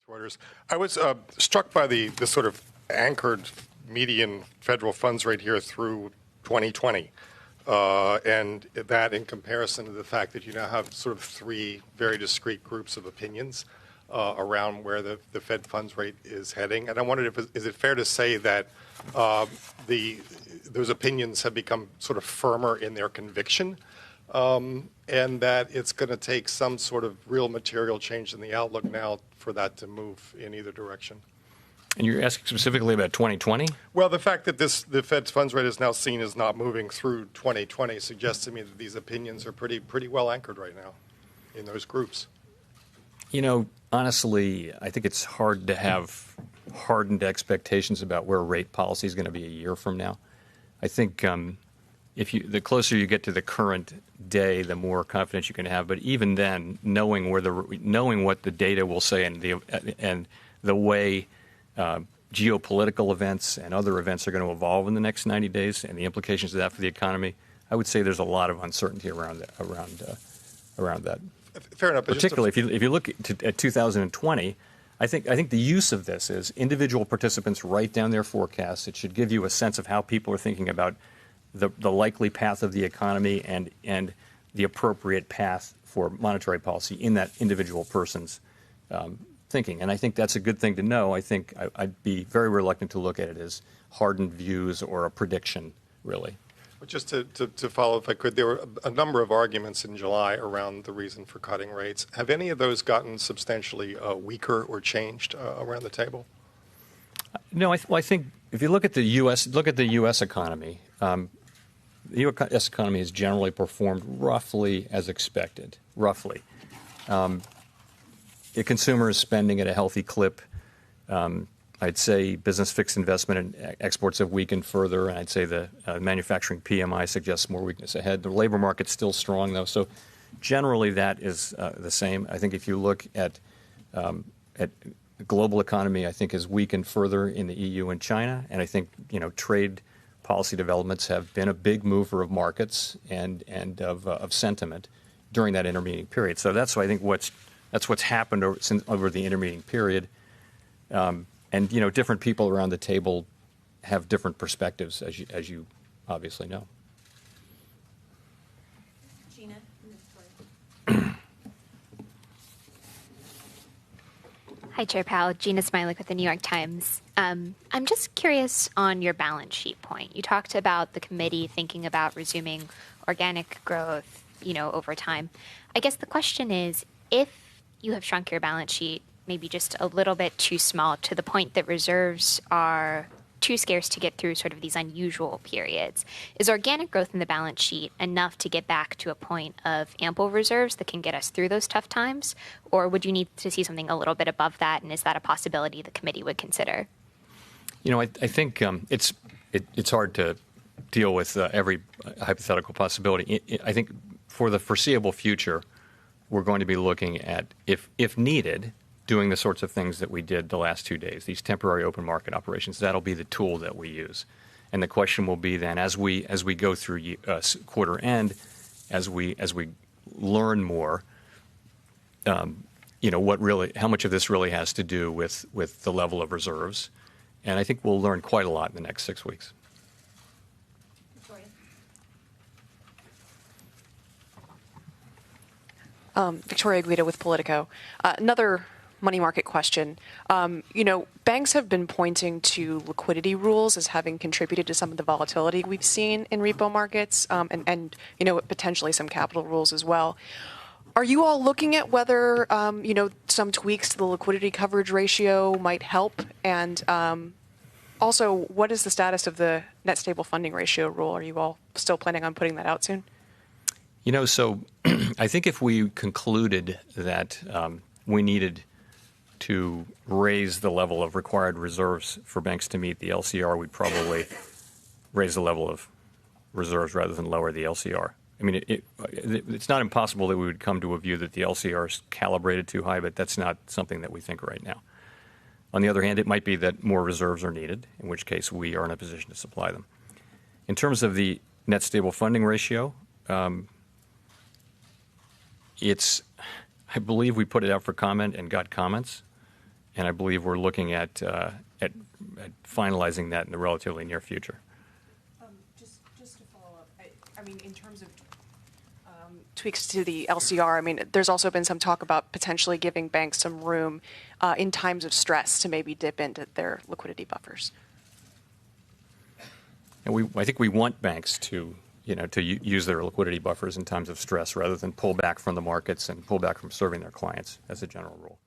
Reuters. I was struck by the sort of anchored median federal funds rate here through 2020, and that in comparison to the fact that you now have sort of three very discrete groups of opinions around where the Fed funds rate is heading. And I wondered, is it fair to say that those opinions have become sort of firmer in their conviction, and that it's going to take some sort of real material change in the outlook now for that to move in either direction? And you're asking specifically about 2020? Well, the fact that the Fed's funds rate is now seen as not moving through 2020 suggests to me that these opinions are pretty well anchored right now in those groups. You know, honestly, I think it's hard to have hardened expectations about where rate policy is going to be a year from now. I think the closer you get to the current day, the more confidence you can have. But even then, knowing what the data will say and the way geopolitical events and other events are going to evolve in the next 90 days and the implications of that for the economy, I would say there's a lot of uncertainty around that. Fair enough. Particularly if you look at 2020, I think the use of this is individual participants write down their forecasts. It should give you a sense of how people are thinking about the likely path of the economy and the appropriate path for monetary policy in that individual person's thinking. And I think that's a good thing to know. I think I'd be very reluctant to look at it as hardened views or a prediction, really. But just to follow, if I could, there were a number of arguments in July around the reason for cutting rates. Have any of those gotten substantially weaker or changed around the table? No, I think if you look at the U.S. economy, the U.S. economy has generally performed roughly as expected. Roughly, the consumer is spending at a healthy clip. I'd say business fixed investment and exports have weakened further, and I'd say the manufacturing PMI suggests more weakness ahead. The labor market's still strong, though, so generally that is the same. I think if you look at the global economy, I think has weakened further in the EU and China, and I think trade policy developments have been a big mover of markets and of sentiment during that intervening period. So that's why I think that's what's happened over the intervening period. And different people around the table have different perspectives, as you obviously know. Gina, Hi, Chair Powell. Gina Smilek with the New York Times. I'm just curious on your balance sheet point. You talked about the committee thinking about resuming organic growth, over time. I guess the question is, if you have shrunk your balance sheet maybe just a little bit too small to the point that reserves are too scarce to get through sort of these unusual periods, is organic growth in the balance sheet enough to get back to a point of ample reserves that can get us through those tough times? Or would you need to see something a little bit above that? And is that a possibility the committee would consider? I think it's hard to deal with every hypothetical possibility. I think for the foreseeable future, we're going to be looking at, if needed, doing the sorts of things that we did the last 2 days, these temporary open market operations. That'll be the tool that we use. And the question will be then, as we go through quarter end, as we learn more, how much of this really has to do with the level of reserves. And I think we'll learn quite a lot in the next 6 weeks. Victoria Guida with Politico. Another money market question. Banks have been pointing to liquidity rules as having contributed to some of the volatility we've seen in repo markets, and potentially some capital rules as well. Are you all looking at whether some tweaks to the liquidity coverage ratio might help? And also, what is the status of the net stable funding ratio rule? Are you all still planning on putting that out soon? So I think if we concluded that we needed to raise the level of required reserves for banks to meet the LCR, we'd probably raise the level of reserves rather than lower the LCR. I mean, it's not impossible that we would come to a view that the LCR is calibrated too high, but that's not something that we think right now. On the other hand, it might be that more reserves are needed, in which case we are in a position to supply them. In terms of the net stable funding ratio, I believe we put it out for comment and got comments. and I believe we're looking at finalizing that in the relatively near future. Just to follow up, I mean, in terms of tweaks to the LCR, I mean, there's also been some talk about potentially giving banks some room in times of stress to maybe dip into their liquidity buffers. And I think we want banks to use their liquidity buffers in times of stress rather than pull back from the markets and pull back from serving their clients as a general rule.